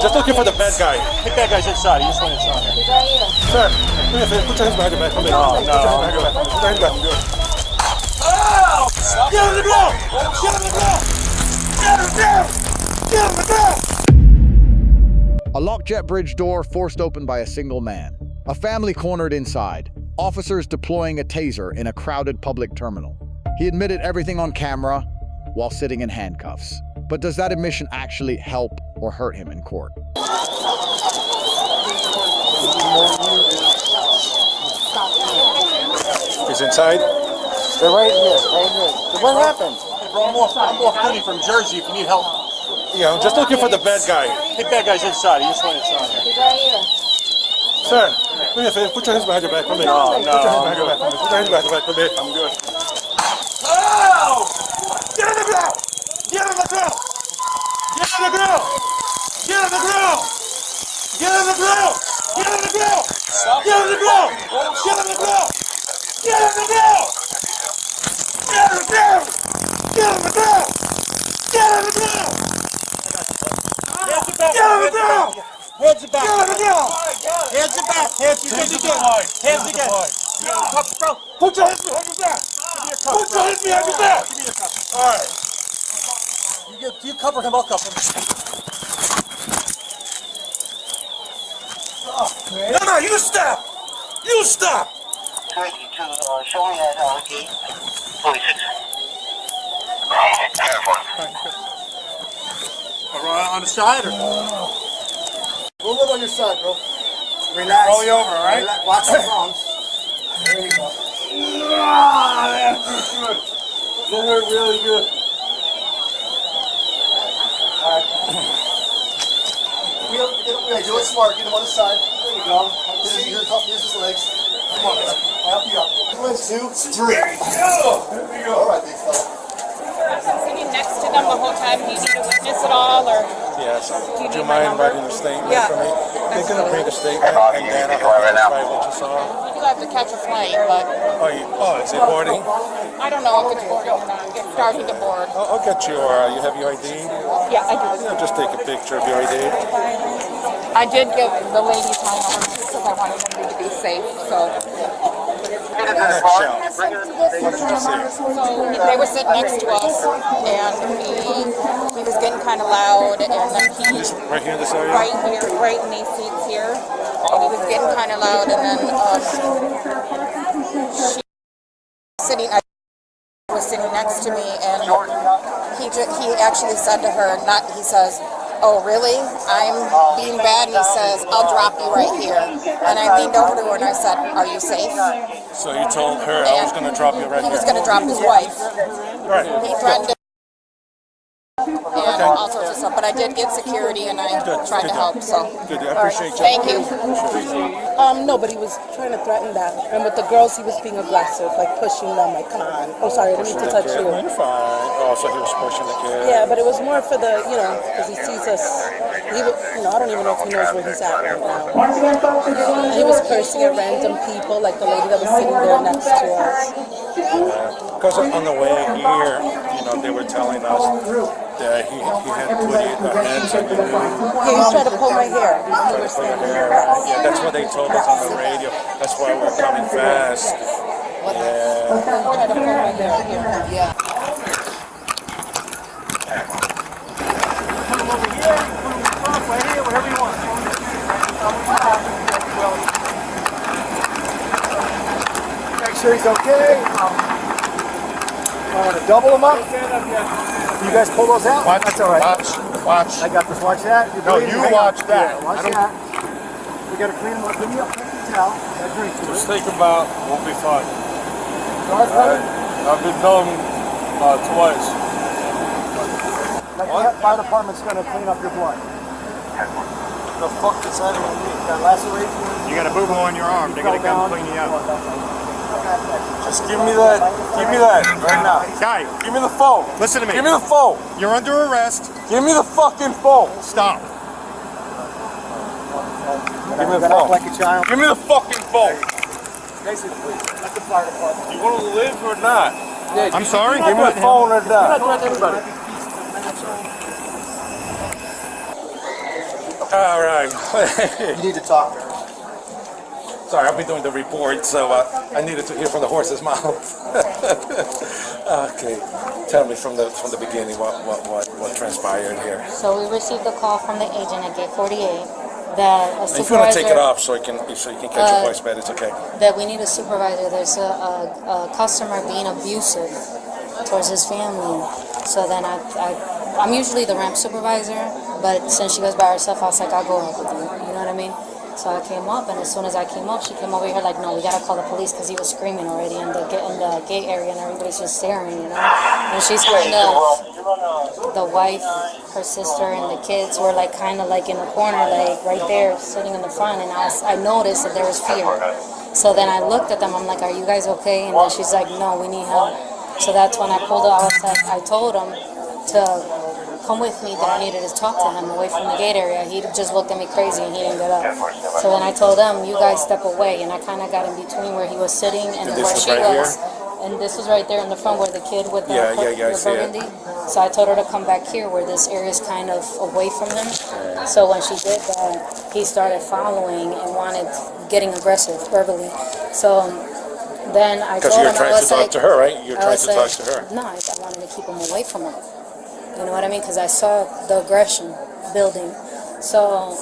Just looking for the bad guy. The bad guy's inside. He just went inside. He's right here. Sir, do me a favor. Put your hands behind your back. Come in. No, Put your hands behind your back. Put your hands back. I'm good. Oh! Get on the ground! Get on the ground! Get on the ground! Get on the ground! A locked jet bridge door forced open by a single man. A family cornered inside. Officers deploying a taser in a crowded public terminal. He admitted everything on camera while sitting in handcuffs. But does that admission actually help or hurt him in court? He's inside. They're right here, right here. What happened? I'm off duty from Jersey if you need help. Yeah, I'm just looking for the bad guy. The bad guy's inside. He just went inside. He's right here. Sir, do me a favor. Put your hands behind your back. Come in. No, Put your hands behind your back. Put your hands behind your back. Come in. I'm good. Oh! Get on the ground! Get on the ground! Get on the ground! Get on the ground! Get on the ground! Get on the ground! Get on the ground! Get on the ground! Get on the ground! Get on the ground! Get on the ground! Get on the ground! Get on the ground! Hands it back. Get on the ground! Hands it back. Hands again. Hands again. You got a cup, bro. Put your hands behind your back! Put your hands behind your back! Give me your cup. All right. You cover him. I'll cover him. No, you stop! You stop! 22, showing at gate 46. On the side or? We'll live on your side, bro. Relax. Roll you over, all right? Relax. Watch the phones. There you go. That hurt really good. Do it smart. Get him on the side. There you go. Here's his legs. Come on, man. I'll help you up. 1, 2, 3. There you go. All right, big fella. Sitting next to them the whole time. Do you need a witness at all, or? Yes. Do Do you mind writing a statement for me? They're going to bring a statement, and then I'll describe what you saw. You do have to catch a flight, but Is it boarding? I don't know if it's boarding or not. It's starting to board. I'll get you have your ID? Yeah, I do. Yeah, just take a picture of your ID. I did give the ladies my number because I wanted them to be safe. So Next shell. What did you say? they were sitting next to us, and he was getting kind of loud, and then he Right here in this area? right here, right in these seats here, and he was getting kind of loud, and then she was sitting next to me, and he actually said to her, he says, "Oh, really? I'm being bad?" And he says, "I'll drop you right here." And I leaned over to her and I said, "Are you safe?" So you told her I was going to drop you right He here? was going to drop his wife. Right. He threatened and all sorts of stuff. But I did get security and I tried to help. So Good. I all right. appreciate you. Thank you. No, but he was trying to threaten that. And with the girls, he was being aggressive, like pushing them, like, come on. Oh, sorry, I didn't mean to touch you. You're fine. Oh, so he was pushing the kid. Yeah, but it was more for the, because he sees us. I don't even know if he knows where he's at right now. And he was cursing at random people, like the lady that was sitting there next to us. Because on the way here, they were telling us that he had put hands on you. Yeah, he was trying to pull my hair. We were standing here. Yeah, that's what they told us on the radio. That's why we're coming fast. Yeah. Trying to pull my hair here. Yeah. Put him over here. Put him across right here. Whatever you want. Make sure he's okay. Want to double him up? You guys pull those out? Watch. That's all right. Watch. I got this. Watch that. You're No, bleeding. you Hang watch on. that. Yeah, watch that. We got to clean him up. Give me a paper towel. I drink to Just it. think about. We'll be fine. Start running. I've been done twice. Like the fire department's going to clean up your blood. The fuck does that even mean? Got laceration. You got a boo-boo on your arm. They're gonna come clean you up. Just give me that. Give me that right now. Guy, Give me the phone. listen to me. Give me the phone. You're under arrest. Give me the fucking phone. Stop. Give me the Act phone. like a child. Give me the fucking phone. Basically, that's the fire department. You want to live or not? I'm sorry. Give me the phone or not. All right. You need to talk to her. Sorry, I'll be doing the report, so I needed to hear from the horse's mouth. Okay, tell me from the beginning what transpired here. So we received a call from the agent at gate 48 that a If you want to take it supervisor, off so you can catch your voice better, it's okay. that we need a supervisor. There's a customer being abusive towards his family. So then I'm usually the ramp supervisor, but since she was by herself, I was like, I'll go up with you. You know what I mean? So I came up, and as soon as I came up, she came over here like, no, we gotta call the police because he was screaming already in the gate area, and everybody's just staring, you know. And she's kind of, the wife, her sister, and the kids were like kind of like in the corner, like right there, sitting in the front, and I noticed that there was fear. So then I looked at them. I'm like, are you guys okay? And then she's like, no, we need help. So that's when I pulled it. I told him to come with me, that I needed to talk to him away from the gate area. He just looked at me crazy and he didn't get up. So then I told them, you guys step away, and I kind of got in between where he was sitting and where she was. And this was right there in the front where the kid with the burgundy. So I told her to come back here where this area is kind of away from him. So when she did that, he started following and getting aggressive verbally. So then I told him, I was trying to talk to her, right? You're trying to talk to her. No, I wanted to keep him away from her. You know what I mean? Because I saw the aggression building. So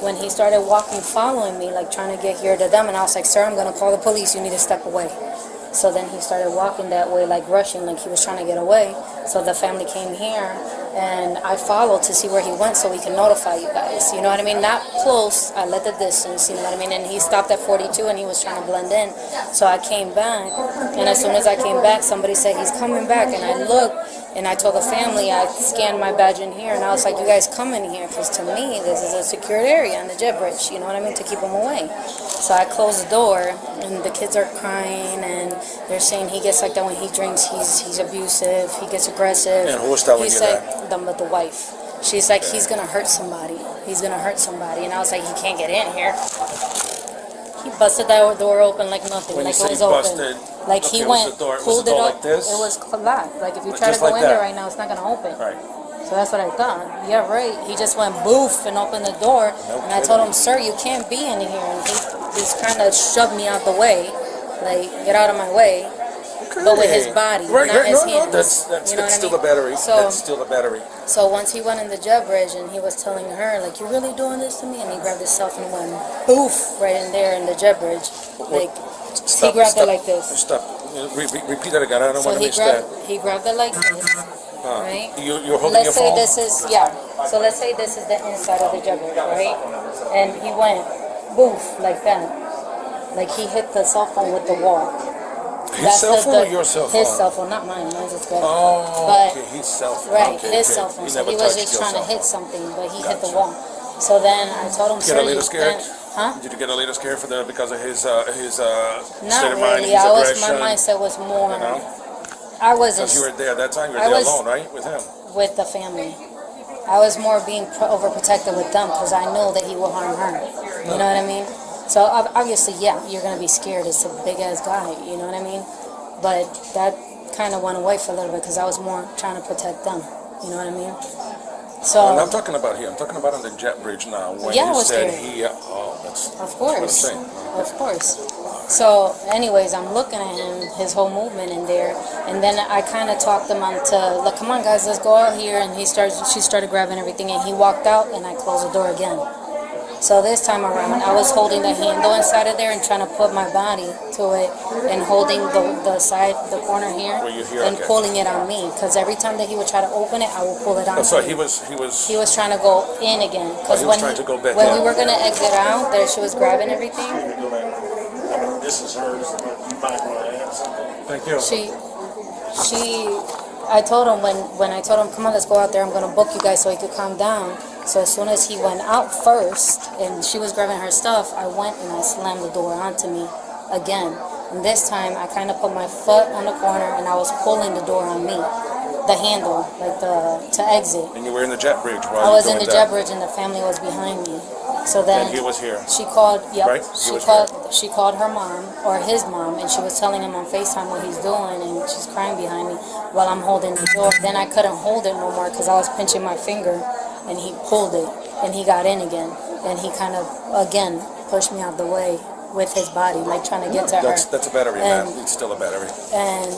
when he started walking, following me, like trying to get here to them, and I was like, sir, I'm going to call the police. You need to step away. So then he started walking that way, like rushing, like he was trying to get away. So the family came here, and I followed to see where he went so we can notify you guys. You know what I mean? Not close. I let the distance, you know what I mean? And he stopped at 42, and he was trying to blend in. So I came back, and as soon as I came back, somebody said, he's coming back. And I looked, and I told the family, I scanned my badge in here, and I was like, you guys come in here, because to me, this is a secured area on the jet bridge, you know what I mean, to keep them away. So I closed the door, and the kids are crying, and they're saying he gets like that when he drinks, he's abusive, he gets aggressive. And who was telling you that? The wife. She's like, he's going to hurt somebody. He's going to hurt somebody. And I was like, he can't get in here. He busted that door open like nothing, When like you it was say open. busted, Like he went, pulled it up. like this? It was locked. Like if you try to Just go like in that? there right now, it's not going to open. Right. So that's what I thought. Yeah, right. He just went boof and opened the door. And I told him, sir, you can't be in here. And he just kind of shoved me out the way. Like, get out of my way. But with his body, Right, not his no, hands. that's you know still what I mean? a battery. So, That's still a battery. So once he went in the jet bridge and he was telling her, like, you really doing this to me? And he grabbed his cell phone and went boof right in there in the jet bridge. Like, he grabbed it like this. Stop. Repeat that again. I don't So want to he miss that. he grabbed it like this, right? You're holding Let's your phone? say this is, so let's say this is the inside of the jet bridge, right? And he went boof like that. Like he hit the cell phone with the wall. His cell phone or your cell phone? His cell phone, not mine. Mine's is good. Oh, But- okay. His cell phone. Right, Okay, his okay. cell phone. He So never he was touched just your trying to cell hit phone. something, but he hit the Gotcha. wall. So then I told him, Get sir, a little scared? Huh? Did you get a little scared because of his Not state of mind, really. his My aggression? mindset was more. You know? I wasn't Because you were there at that time. You I were there was- alone, right, with him? with the family. I was more being overprotected with them because I know that he will harm her. You know what I mean? So obviously, yeah, you're gonna be scared. It's a big ass guy. You know what I mean? But that kind of went away for a little bit because I was more trying to protect them. You know what I mean? So And I'm talking about here. I'm talking about on the jet bridge now. When Yeah, I you was said there. he, that's of what I'm course, saying. of course. So, anyways, I'm looking at him, his whole movement in there, and then I kind of talked him onto, like, come on, guys, let's go out here. And she started grabbing everything, and he walked out, and I closed the door again. So this time around, I was holding the handle inside of there and trying to put my body to it, and holding the side, the corner here, Where you hear, and okay. pulling it on me. Because every time that he would try to open it, I would pull it on. So him. he was. He was trying to go in again. Because he was when trying to go back when in. we were gonna exit out, there she was grabbing everything. This is hers. You might want to add something. Thank you. I told him when I told him, come on, let's go out there. I'm gonna book you guys so he could calm down. So as soon as he went out first, and she was grabbing her stuff, I went and I slammed the door onto me again. And this time, I kind of put my foot on the corner and I was pulling the door on me, the handle, like to exit. And you were in the jet bridge while I you was were in the doing jet that. bridge and the family was behind me. So then And he was here. she called, yep, Right? He was she called her mom or his mom, and she was telling him on FaceTime what he's doing, and she's crying behind me while I'm holding the door. Then I couldn't hold it no more because I was pinching my finger, and he pulled it. and he got in again, and he kind of again pushed me out the way with his body, like trying to get to her. That's a battery, man. It's still a battery. And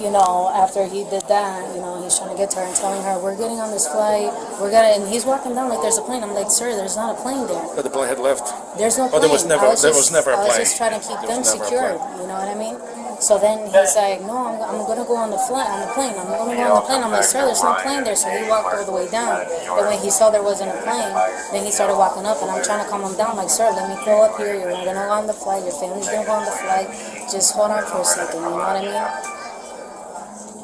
you know, after he did that, you know, he's trying to get to her and telling her, "We're getting on this flight. We're gonna." And he's walking down like there's a plane. I'm like, "Sir, there's not a plane there. But the plane had left. There's no plane." There was never a I was plane. just trying to keep them secured. You know what I mean? So then he's like, "No, I'm gonna go on the plane. I'm gonna go on the plane." I'm like, "Sir, there's no plane there." So he walked all the way down. And when he saw there wasn't a plane, then he started walking up, and I'm trying to calm him down. Like, "Sir, let me go up here. You're not gonna go on the flight. Your family's gonna go on the flight. Just hold on for a second." You know what I mean?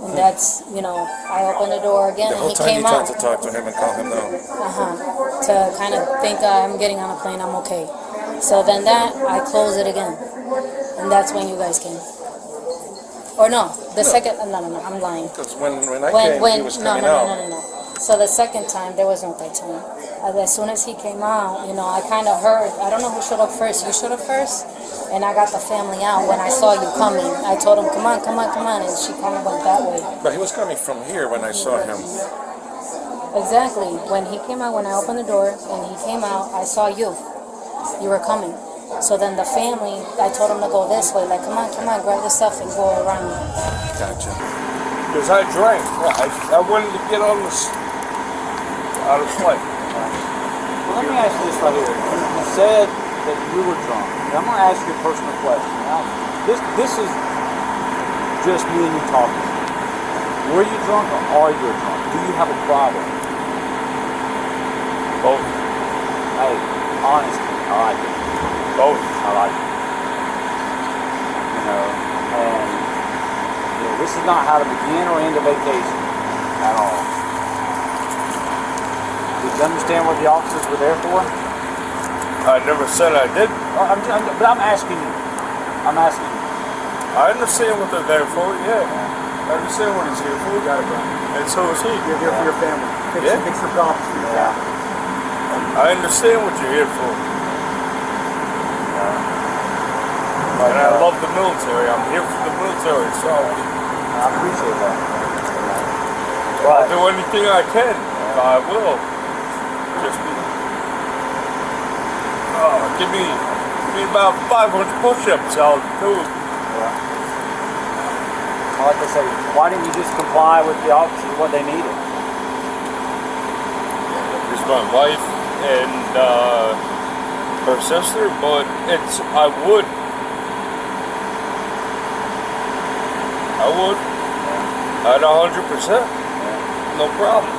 And that's, you know, I opened the door again, The whole and he time you came tried out. to talk to him and calm him down. To kind of think I'm getting on a plane, I'm okay. So then that, I close it again. And that's when you guys came. Or no, the second, no, I'm lying. Because when I came, he was coming out. No. So the second time, there was no third time. As soon as he came out, you know, I kind of heard, I don't know who showed up first. You showed up first? And I got the family out when I saw you coming. I told him, come on. And she kind of went that way. But he was coming from here when I saw him. Exactly. When he came out, when I opened the door and he came out, I saw you. You were coming. So then the family, I told them to go this way. Like, come on, grab the stuff and go around. Gotcha. Because I drank. I wanted to get on this out of flight. Well, let me ask you this right here. You said that you were drunk. And I'm going to ask you a personal question. Now, this is just me and you talking. Were you drunk or are you drunk? Do you have a problem? Both. Hey, honesty, I like it. Both. I like it. You know, and you know, this is not how to begin or end a vacation at all. Did you understand what the officers were there for? I never said I did. But I'm asking you. I understand what they're there for, yeah. I understand what he's here for. You got it, bro. And so is he. You're here for your family. Fix the problems for your family. I understand what you're here for. And I love the military. I'm here for the military, so I appreciate that. I'll do anything I can. I will. Just give me about 500 push-ups. I'll do it. Like I say, why didn't you just comply with the officers what they needed? It's my wife and her sister, but I would. At 100%. No problem.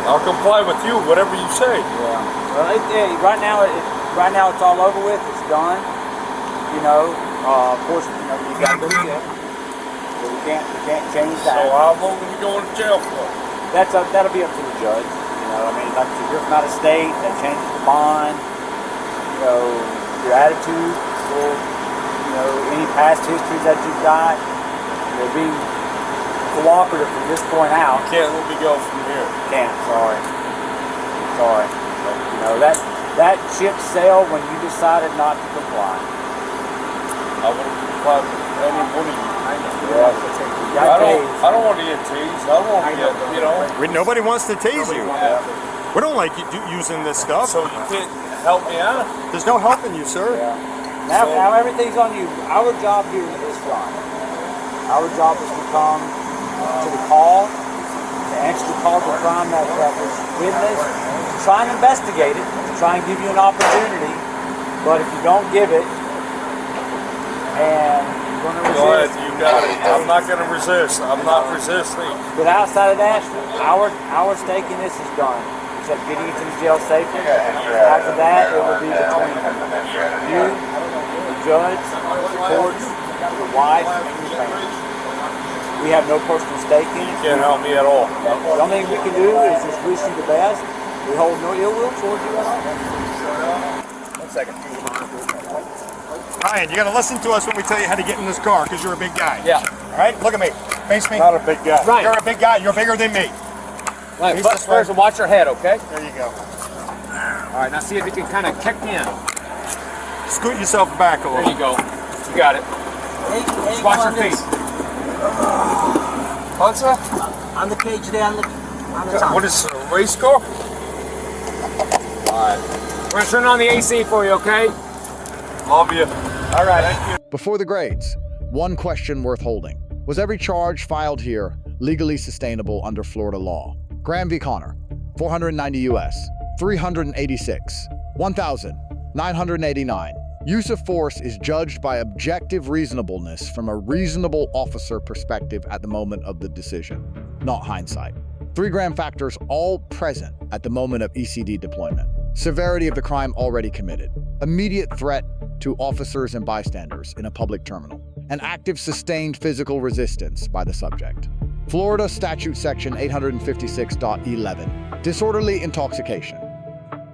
I'll comply with you, whatever you say. Yeah. Well, right now it's all over with. It's done. You know, of course, you know you got to do it. But we can't change that. So how long are you going to jail for? That'll be up to the judge. You know, I mean, like if you're from out of state, that changes the bond. You know, your attitude, or you know, any past histories that you've got, will be cooperative from this point out. You can't let me go from here. Can't. Sorry. But, you know that ship sailed when you decided not to comply. I would have complied with any one of you. Yeah. I don't want to get teased. I don't want to get, you know. Nobody wants to tease you. We don't like you using this stuff. So you can't help me out. There's no helping you, sir. Yeah. Now everything's on you. Our job here is this, John. Our job is to come to the call, to answer the call to crime that was witnessed, to try and investigate it, to try and give you an opportunity. But if you don't give it, and you're going to resist. Go ahead, you got it. I'm not going to resist. I'm not resisting. But outside of that, our stake in this is done. Except getting you to the jail safely. After that, it will be between you, the judge, the courts, your wife, and your family. We have no personal stake in it. You can't help me at all. The only thing we can do is just wish you the best. We hold no ill will towards you at all. 1 second. Ryan, you got to listen to us when we tell you how to get in this car because you're a big guy. Yeah. All right, look at me. Face me. Not a big guy. Right. You're a big guy. You're bigger than me. Right, first, watch your head, okay? There you go. All right, now see if you can kind of kick in. Scoot yourself back a little. There you go. You got it. Just watch your feet. Hunter? On the cage there on the top. What is a race car? Alright. We're gonna turn on the AC for you, okay? Love you. All right. Thank you. Before the grades, one question worth holding. Was every charge filed here legally sustainable under Florida law? Graham v. Connor, 490 U.S., 386, 1,989. Use of force is judged by objective reasonableness from a reasonable officer perspective at the moment of the decision, not hindsight. 3 Graham factors all present at the moment of ECD deployment. Severity of the crime already committed. Immediate threat to officers and bystanders in a public terminal. An active sustained physical resistance by the subject. Florida Statute Section 856.11. Disorderly intoxication.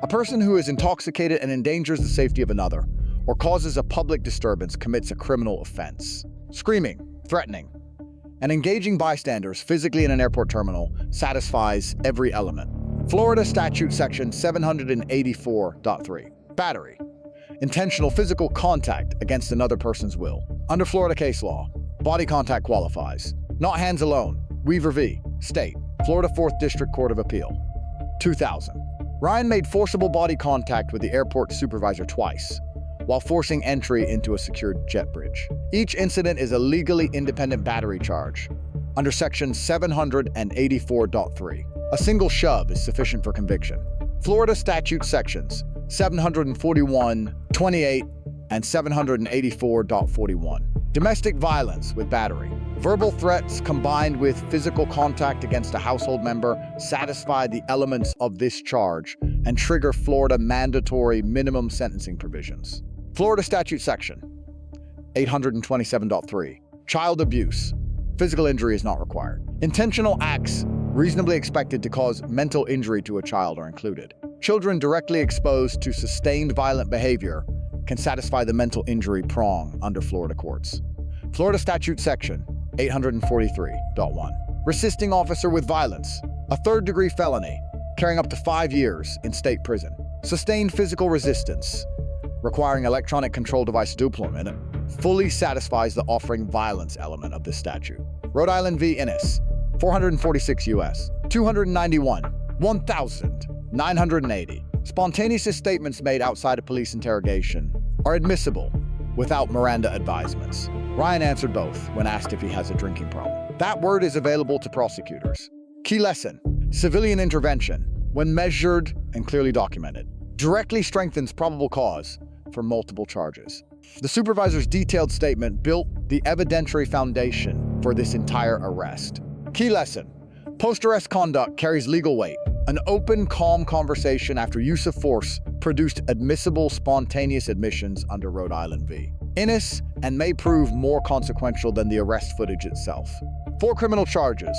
A person who is intoxicated and endangers the safety of another or causes a public disturbance commits a criminal offense. Screaming, threatening, and engaging bystanders physically in an airport terminal satisfies every element. Florida Statute Section 784.3. Battery. Intentional physical contact against another person's will. Under Florida case law, body contact qualifies. Not hands alone. Weaver v. State. Florida 4th District Court of Appeal. 2000. Ryan made forcible body contact with the airport supervisor twice, while forcing entry into a secured jet bridge. Each incident is a legally independent battery charge under Section 784.3. A single shove is sufficient for conviction. Florida Statute Sections 741.28 and 784.41. Domestic violence with battery. Verbal threats combined with physical contact against a household member satisfy the elements of this charge and trigger Florida mandatory minimum sentencing provisions. Florida Statute Section 827.3. Child abuse. Physical injury is not required. Intentional acts reasonably expected to cause mental injury to a child are included. Children directly exposed to sustained violent behavior can satisfy the mental injury prong under Florida courts. Florida Statute Section 843.1. Resisting officer with violence. A third-degree felony, carrying up to 5 years in state prison. Sustained physical resistance, requiring electronic control device deployment, fully satisfies the offering violence element of this statute. Rhode Island v. Innis, 446 U.S., 291, 1,980. Spontaneous statements made outside of police interrogation are admissible without Miranda advisements. Ryan answered both when asked if he has a drinking problem. That word is available to prosecutors. Key lesson: civilian intervention, when measured and clearly documented, directly strengthens probable cause for multiple charges. The supervisor's detailed statement built the evidentiary foundation for this entire arrest. Key lesson: post-arrest conduct carries legal weight. An open, calm conversation after use of force produced admissible spontaneous admissions under Rhode Island v. Innis and may prove more consequential than the arrest footage itself. 4 criminal charges.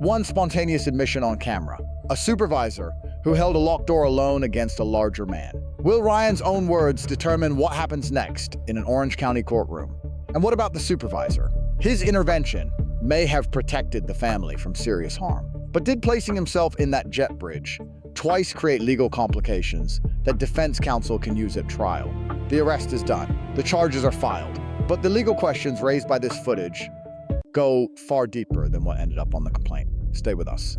1 spontaneous admission on camera. A supervisor who held a locked door alone against a larger man. Will Ryan's own words determine what happens next in an Orange County courtroom? And what about the supervisor? His intervention may have protected the family from serious harm. But did placing himself in that jet bridge twice create legal complications that defense counsel can use at trial? The arrest is done. The charges are filed. But the legal questions raised by this footage go far deeper than what ended up on the complaint. Stay with us.